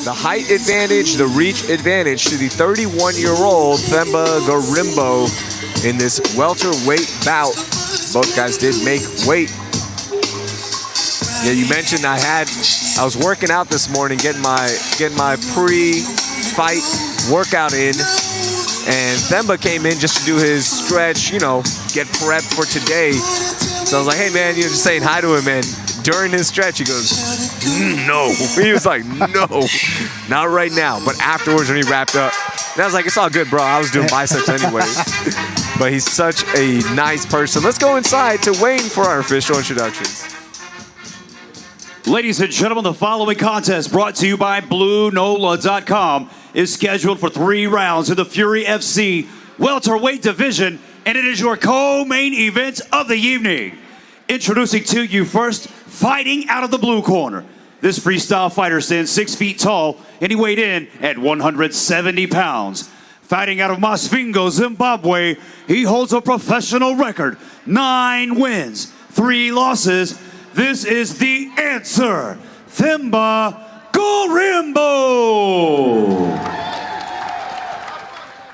the height advantage, the reach advantage to the 31-year-old Themba Gorimbo in this welterweight bout. Both guys did make weight. Yeah, you mentioned I was working out this morning, getting my pre-fight workout in, and Themba came in just to do his stretch, you know, get prepped for today. So I was like, hey man, just saying hi to him, and during his stretch, he goes, no. He was like, no, not right now. But afterwards, when he wrapped up, and I was like, it's all good, bro. I was doing biceps anyway. But he's such a nice person. Let's go inside to Wayne for our official introductions. Ladies and gentlemen, the following contest brought to you by BlueNola.com is scheduled for 3 rounds in the Fury FC welterweight division, and it is your co-main event of the evening. Introducing to you first, fighting out of the blue corner. This freestyle fighter stands 6 feet tall, and he weighed in at 170 pounds. Fighting out of Masvingo, Zimbabwe, he holds a professional record, 9 wins, 3 losses. This is the answer, Themba Gorimbo.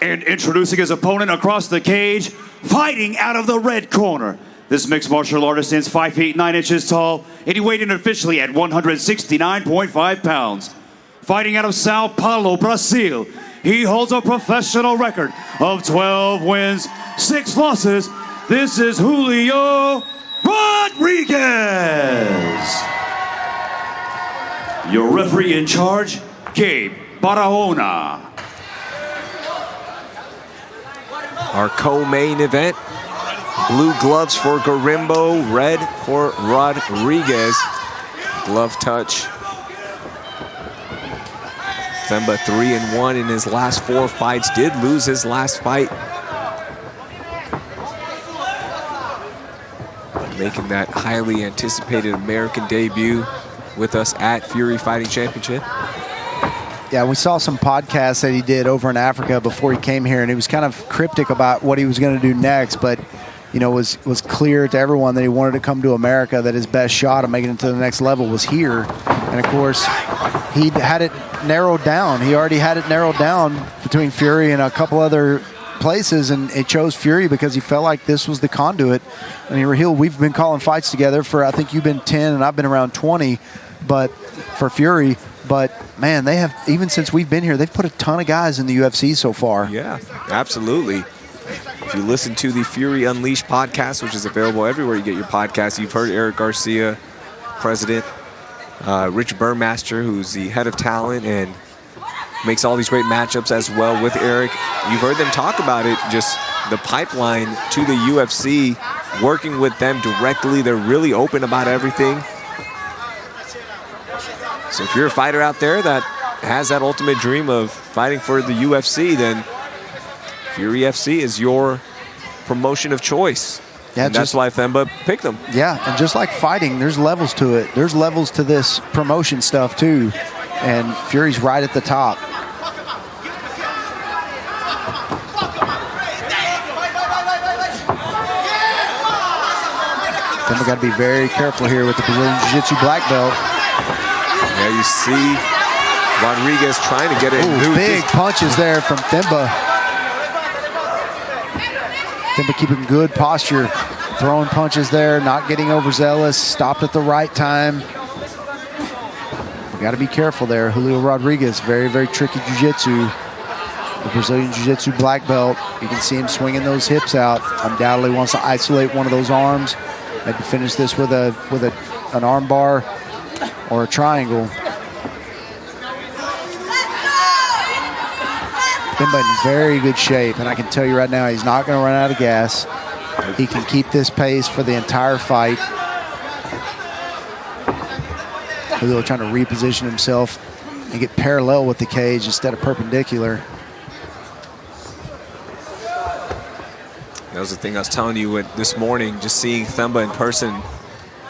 And introducing his opponent across the cage, fighting out of the red corner. This mixed martial artist stands 5 feet 9 inches tall, and he weighed in officially at 169.5 pounds. Fighting out of Sao Paulo, Brazil, he holds a professional record of 12 wins, 6 losses. This is Julio Rodrigues. Your referee in charge, Gabe Barahona. Our co-main event, blue gloves for Gorimbo, red for Rodrigues. Glove touch. Themba 3-1 in his last 4 fights. Did lose his last fight. Making that highly anticipated American debut with us at Fury Fighting Championship. Yeah, we saw some podcasts that he did over in Africa before he came here, and he was kind of cryptic about what he was going to do next, but you know, was clear to everyone that he wanted to come to America, that his best shot of making it to the next level was here. And of course, he had it narrowed down. He already had it narrowed down between Fury and a couple other places, and it chose Fury because he felt like this was the conduit. I mean, Raheel, we've been calling fights together for, I think you've been 10 and I've been around 20, but for Fury. But man, they have, even since we've been here, they've put a ton of guys in the UFC so far. Yeah, absolutely. If you listen to the Fury Unleashed podcast, which is available everywhere you get your podcasts, you've heard Eric Garcia, president, Rich Burmaster, who's the head of talent and makes all these great matchups as well with Eric. You've heard them talk about it, just the pipeline to the UFC, working with them directly. They're really open about everything. So if you're a fighter out there that has that ultimate dream of fighting for the UFC, then Fury FC is your promotion of choice. Yeah, and that's why Themba picked them. Yeah, and just like fighting, there's levels to it. There's levels to this promotion stuff too. And Fury's right at the top. Then we got to be very careful here with the Brazilian Jiu-Jitsu black belt. Yeah, you see Rodrigues trying to get it. Big punches there from Themba. Themba keeping good posture, throwing punches there, not getting overzealous, stopped at the right time. We got to be careful there. Julio Rodrigues, very, very tricky jiu-jitsu. The Brazilian Jiu-Jitsu black belt. You can see him swinging those hips out. Undoubtedly wants to isolate one of those arms. Maybe finish this with an arm bar or a triangle. Themba in very good shape, and I can tell you right now, he's not going to run out of gas. He can keep this pace for the entire fight. Julio trying to reposition himself and get parallel with the cage instead of perpendicular. That was the thing I was telling you this morning, just seeing Themba in person.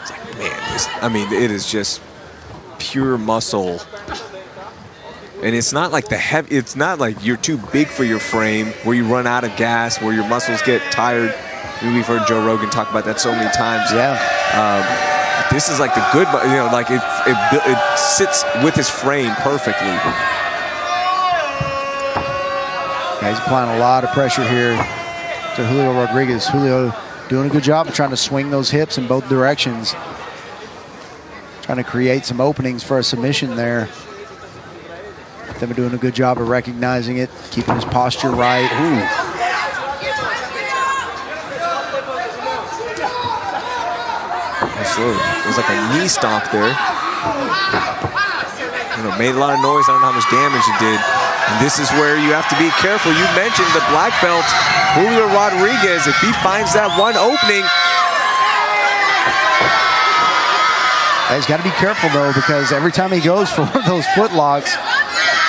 It's like, man, it is just pure muscle. And it's not like it's not like you're too big for your frame, where you run out of gas, where your muscles get tired. We've heard Joe Rogan talk about that so many times. Yeah. This is like the good, like it sits with his frame perfectly. Yeah, he's applying a lot of pressure here to Julio Rodrigues. Julio doing a good job of trying to swing those hips in both directions. Trying to create some openings for a submission there. Themba doing a good job of recognizing it, keeping his posture right. Ooh. It was like a knee stomp there. Made a lot of noise. I don't know how much damage it did. And this is where you have to be careful. You mentioned the black belt, Julio Rodrigues. If he finds that one opening. He's got to be careful, though, because every time he goes for one of those foot locks,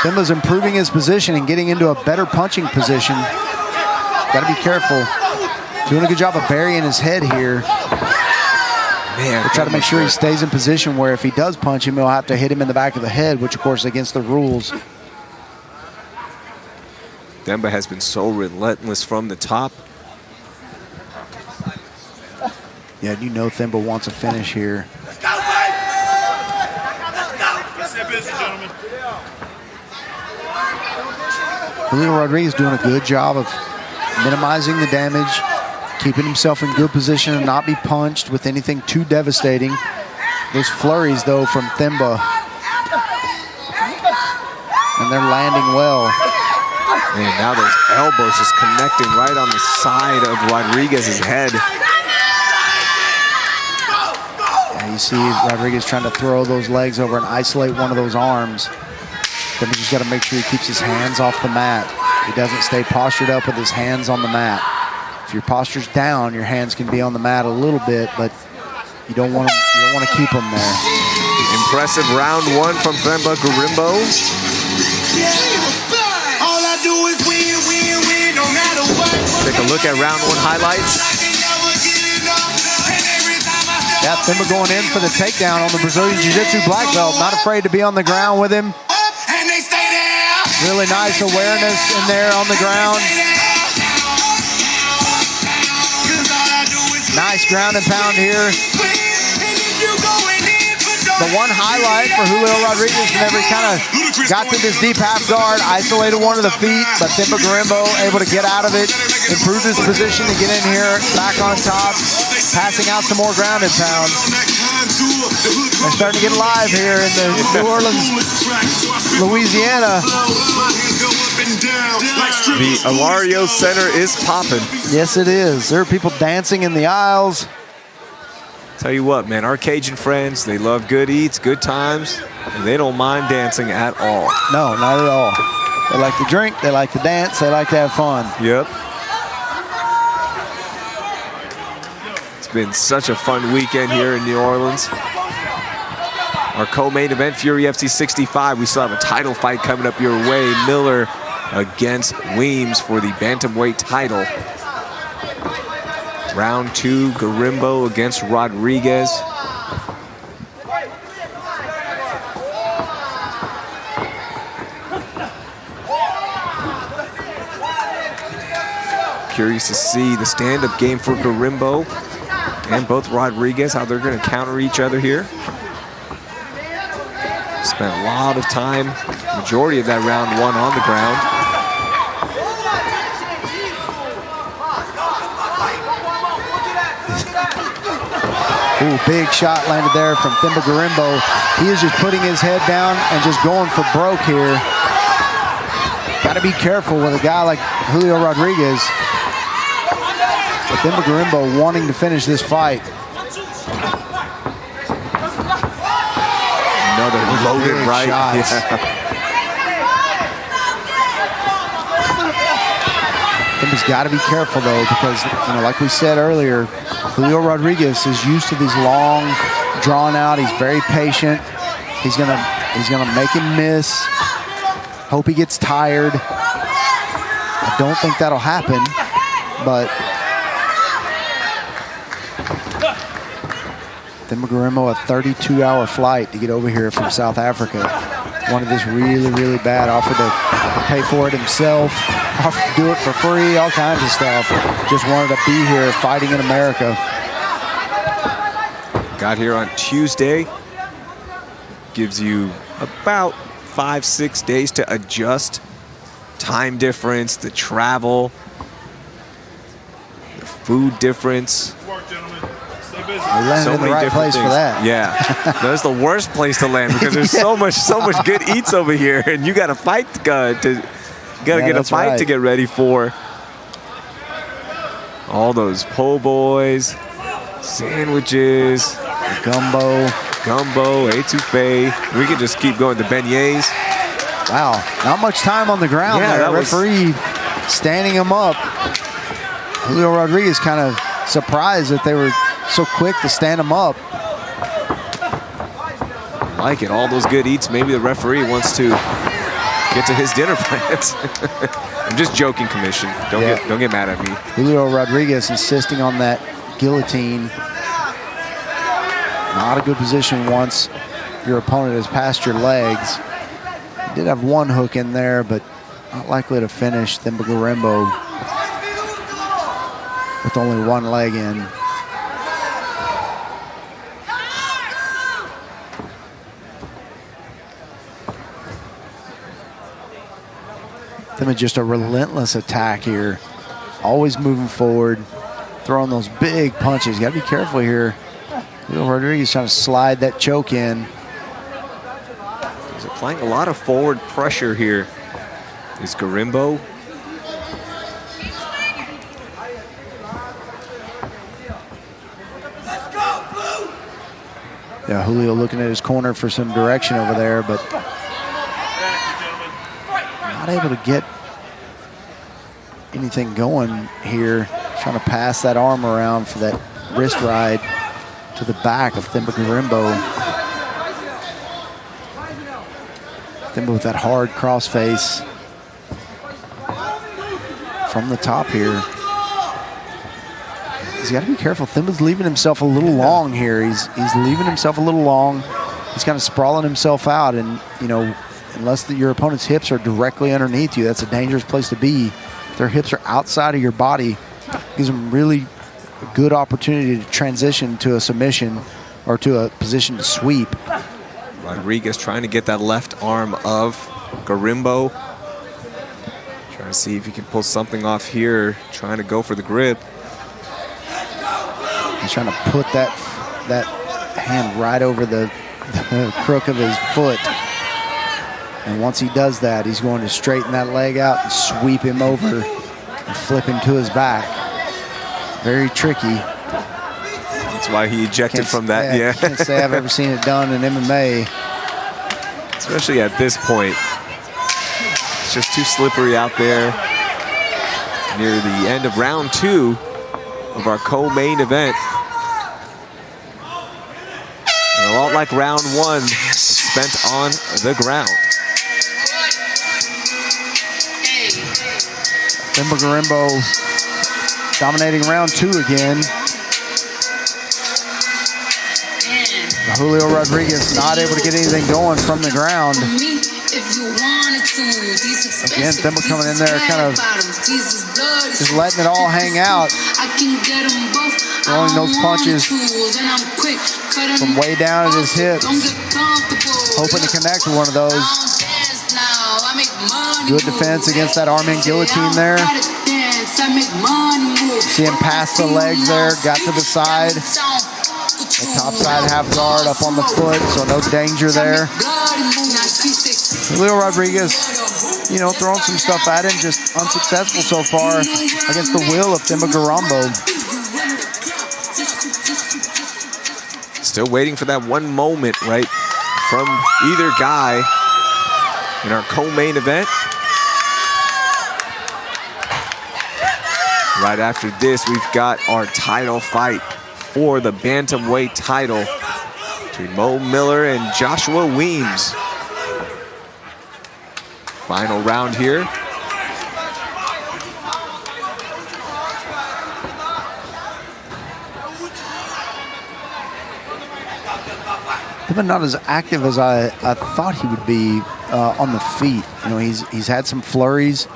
Themba's improving his position and getting into a better punching position. Got to be careful. Doing a good job of burying his head here. Man, try to make sure he stays in position where if he does punch him, he'll have to hit him in the back of the head, which, of course, is against the rules. Themba has been so relentless from the top. Yeah, you know Themba wants a finish here. Julio Rodrigues doing a good job of minimizing the damage, keeping himself in good position and not be punched with anything too devastating. Those flurries, though, from Themba, and they're landing well. Man, now those elbows just connecting right on the side of Rodrigues' head. Yeah, you see Rodrigues trying to throw those legs over and isolate one of those arms. Themba just got to make sure he keeps his hands off the mat. He doesn't stay postured up with his hands on the mat. If your posture's down, your hands can be on the mat a little bit, but you don't want to keep them there. Impressive round one from Themba Gorimbo. Take a look at round one highlights. Yeah, Themba going in for the takedown on the Brazilian Jiu-Jitsu black belt. Not afraid to be on the ground with him. Really nice awareness in there on the ground. Nice ground and pound here. The one highlight for Julio Rodrigues whenever he kind of got to this deep half guard, isolated one of the feet, but Themba Gorimbo able to get out of it, improve his position to get in here, back on top, passing out some more ground and pound. They're starting to get live here in the New Orleans, Louisiana. The Alario Center is popping. Yes, it is. There are people dancing in the aisles. Tell you what, man, our Cajun friends, they love good eats, good times, and they don't mind dancing at all. No, not at all. They like to drink, they like to dance, they like to have fun. Yep. It's been such a fun weekend here in New Orleans. Our co-main event, Fury FC 65, we still have a title fight coming up your way. Miller against Weems for the bantamweight title. Round two, Gorimbo against Rodrigues. Curious to see the stand-up game for Gorimbo and both Rodrigues, how they're going to counter each other here. Spent a lot of time, majority of that round one on the ground. Ooh, big shot landed there from Themba Gorimbo. He is just putting his head down and just going for broke here. Got to be careful with a guy like Julio Rodrigues. But Themba Gorimbo wanting to finish this fight. Another loaded big right. shots. Yeah. Themba's got to be careful though, because like we said earlier, Julio Rodrigues is used to these long, drawn out. He's very patient. He's gonna make him miss. Hope he gets tired. I don't think that'll happen, but Themba Gorimbo, a 32-hour flight to get over here from South Africa. Wanted this really, really bad. Offered to pay for it himself. Offered to do it for free, all kinds of stuff. Just wanted to be here fighting in America. Got here on Tuesday. Gives you about 5-6 days to adjust. Time difference, the travel, the food difference. We landed in the right place for that. Yeah, that's the worst place to land because there's so much good eats over here, and you got to fight get a fight to get ready for all those po' boys, sandwiches, gumbo, etouffee. We could just keep going. The beignets. Wow, not much time on the ground there. Referee standing him up. Julio Rodrigues kind of surprised that they were so quick to stand him up. I like it. All those good eats. Maybe the referee wants to get to his dinner plans. I'm just joking, Commission. Don't get mad at me. Julio Rodrigues insisting on that guillotine. Not a good position once your opponent has passed your legs. He did have one hook in there, but not likely to finish Themba Gorimbo with only one leg in. Themba just a relentless attack here. Always moving forward, throwing those big punches. You got to be careful here. Julio Rodrigues trying to slide that choke in. He's applying a lot of forward pressure here. Is Gorimbo. Yeah, Julio looking at his corner for some direction over there, but not able to get anything going here. Trying to pass that arm around for that wrist ride to the back of Themba Gorimbo. Themba with that hard cross face from the top here. He's got to be careful. Themba's leaving himself a little long here. He's leaving himself a little long. He's kind of sprawling himself out, and you know, unless your opponent's hips are directly underneath you, that's a dangerous place to be. If their hips are outside of your body, it gives them really a good opportunity to transition to a submission or to a position to sweep. Rodrigues trying to get that left arm of Gorimbo. Trying to see if he can pull something off here. Trying to go for the grip. He's trying to put that hand right over the crook of his foot. And once he does that, he's going to straighten that leg out and sweep him over and flip him to his back. Very tricky. That's why he ejected from that. Yeah. Can't say I've ever seen it done in MMA. Especially at this point. It's just too slippery out there. Near the end of round 2 of our co-main event. And a lot like round 1, spent on the ground. Themba Gorimbo dominating round 2 again. Julio Rodrigues not able to get anything going from the ground. Again, Themba coming in there kind of just letting it all hang out. Throwing those punches from way down at his hips. Hoping to connect with one of those. Good defense against that arm in guillotine there. See him pass the legs there, got to the side. The top side half guard up on the foot, so no danger there. Julio Rodrigues, you know, throwing some stuff at him, just unsuccessful so far against the will of Themba Gorimbo. Still waiting for that one moment, right, from either guy in our co-main event. Right after this, we've got our title fight for the bantamweight title between Mo Miller and Joshua Weems. Final round here. But not as active as I thought he would be on the feet. You know, he's had some flurries.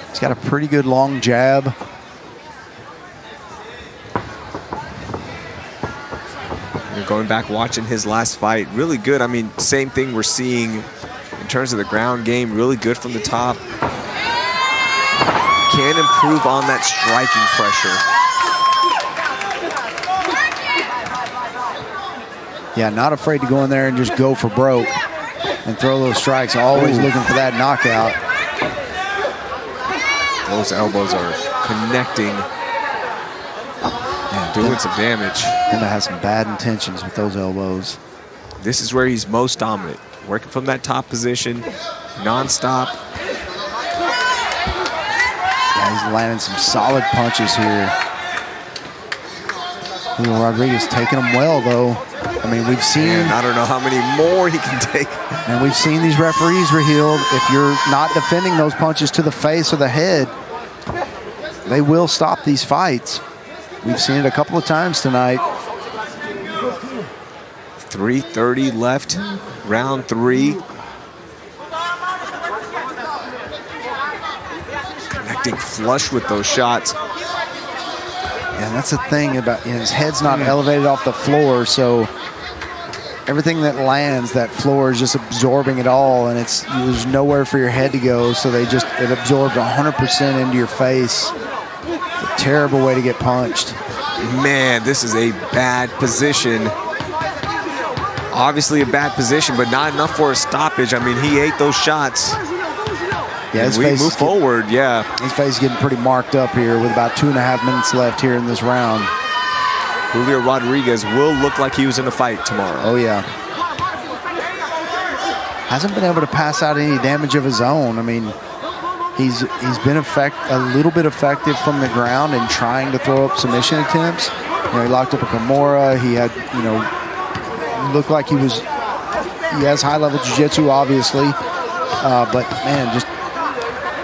He's got a pretty good long jab. Going back, watching his last fight, really good. I mean, same thing we're seeing in terms of the ground game, really good from the top. Can improve on that striking pressure. Yeah, not afraid to go in there and just go for broke and throw those strikes. Always looking for that knockout. Those elbows are connecting and doing some damage. Themba has some bad intentions with those elbows. This is where he's most dominant. Working from that top position, nonstop. Yeah, he's landing some solid punches here. Julio Rodrigues taking them well, though. I mean, we've seen... I don't know how many more he can take. And we've seen these referees, Raheel, if you're not defending those punches to the face or the head, they will stop these fights. We've seen it a couple of times tonight. 3:30 left, round 3. Connecting flush with those shots. And that's the thing about his head's not elevated off the floor, so everything that lands, that floor is just absorbing it all, and there's nowhere for your head to go, so it absorbs 100% into your face. It's a terrible way to get punched. Man, this is a bad position. Obviously a bad position, but not enough for a stoppage. I mean, he ate those shots. Yeah, we move forward, yeah. His face is getting pretty marked up here with about 2.5 minutes left here in this round. Julio Rodrigues will look like he was in a fight tomorrow. Oh, yeah. Hasn't been able to pass out any damage of his own. I mean, he's been a little bit effective from the ground and trying to throw up submission attempts. You know, he locked up a Kimura. He had, looked like he has high-level jiu-jitsu, obviously. But, man, just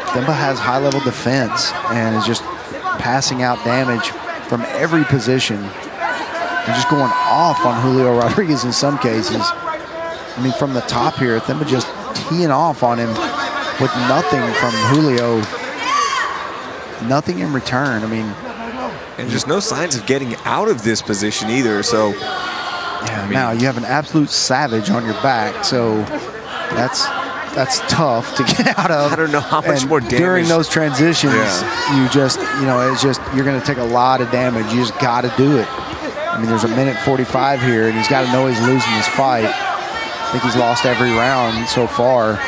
Themba has high-level defense and is just passing out damage from every position and just going off on Julio Rodrigues in some cases. I mean, from the top here, Themba just teeing off on him with nothing from Julio. Nothing in return. I mean, and just no signs of getting out of this position either. So, yeah, now you have an absolute savage on your back. So that's tough to get out of. I don't know how much more damage. During those transitions, you just, you're going to take a lot of damage. You just got to do it. I mean, there's 1:45 here, and he's got to know he's losing this fight. I think he's lost every round so far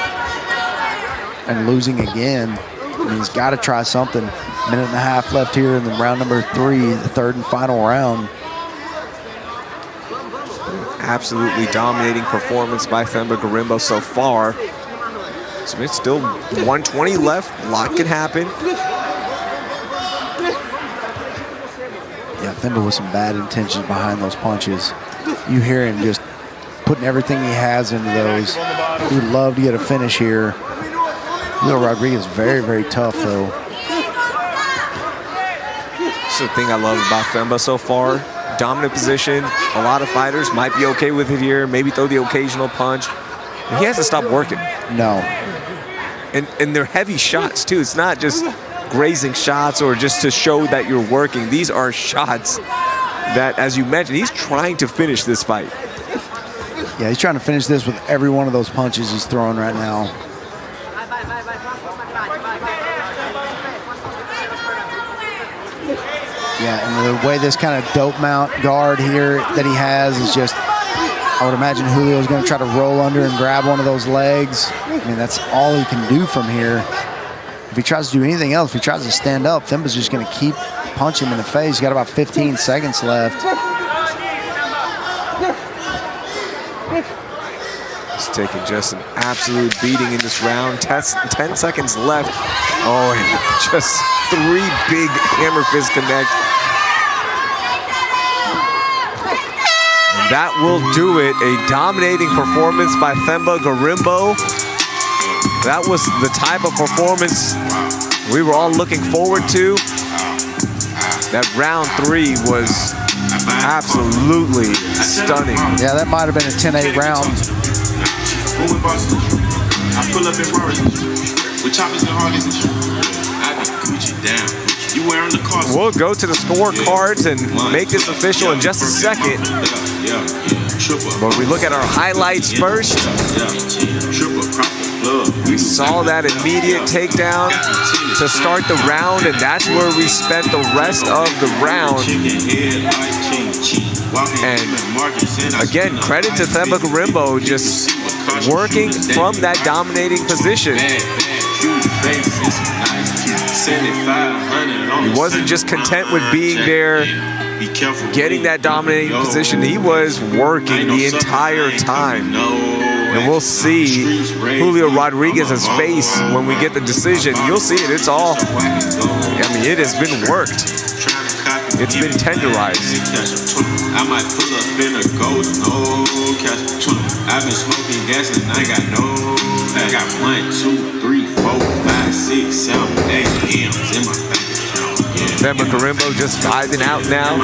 and losing again. I mean, he's got to try something. 1.5 minutes left here in the round number 3, the third and final round. Absolutely dominating performance by Themba Gorimbo so far. So it's still 120 left. A lot can happen. Yeah, Themba with some bad intentions behind those punches. You hear him just putting everything he has into those. He would love to get a finish here. Julio Rodrigues very, very tough, though. That's the thing I love about Themba so far. Dominant position. A lot of fighters might be okay with it here. Maybe throw the occasional punch. And he hasn't stopped working. No. And they're heavy shots, too. It's not just grazing shots or just to show that you're working. These are shots that, as you mentioned, he's trying to finish this fight. Yeah, he's trying to finish this with every one of those punches he's throwing right now. Yeah, and the way this kind of dope mount guard here that he has is just, I would imagine Julio's going to try to roll under and grab one of those legs. I mean, that's all he can do from here. If he tries to do anything else, if he tries to stand up, Themba's just going to keep punching him in the face. He's got about 15 seconds left. He's taking just an absolute beating in this round. 10 seconds left. Oh, and just 3 big hammer fist connect. And that will do it. A dominating performance by Themba Gorimbo. That was the type of performance we were all looking forward to. That round 3 was absolutely stunning. Yeah, that might have been a 10-8 round. I pull up in Rari with choppers and Harleys and shit. I be Gucci down. We'll go to the scorecards and make this official in just a second. But we look at our highlights first. We saw that immediate takedown to start the round, and that's where we spent the rest of the round. And again, credit to Themba Gorimbo, just working from that dominating position. He wasn't just content with being there, getting that dominating position. He was working the entire time. And we'll see Julio Rodrigues' face when we get the decision. You'll see it. It's all, I mean, it has been worked. It's been tenderized. I might pull up in a ghost, no catch. I've been smoking gas and I got 1, 2, 3, 4, 5, 6, 7, 8 M's in my bank. Themba Gorimbo just vibing out now.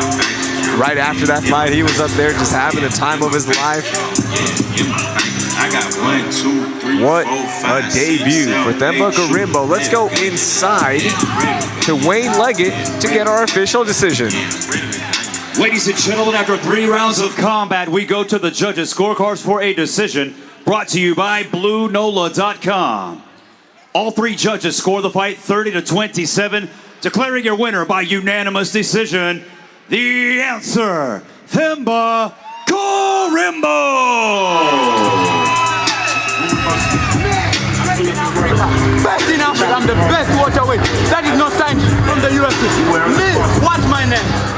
Right after that fight, he was up there just having the time of his life. I got 1, 2, 3, what 4, 5, a debut 6, 7, for Themba Gorimbo. Let's go inside to Wayne Leggett to get our official decision. Ladies and gentlemen, after 3 rounds of combat, we go to the judges' scorecards for a decision brought to you by BlueNola.com. All 3 judges score the fight 30-27, declaring your winner by unanimous decision. The answer, Themba Gorimbo! Best in Africa, I'm the best welterweight. That is not signed from the UFC. Me, what's my name?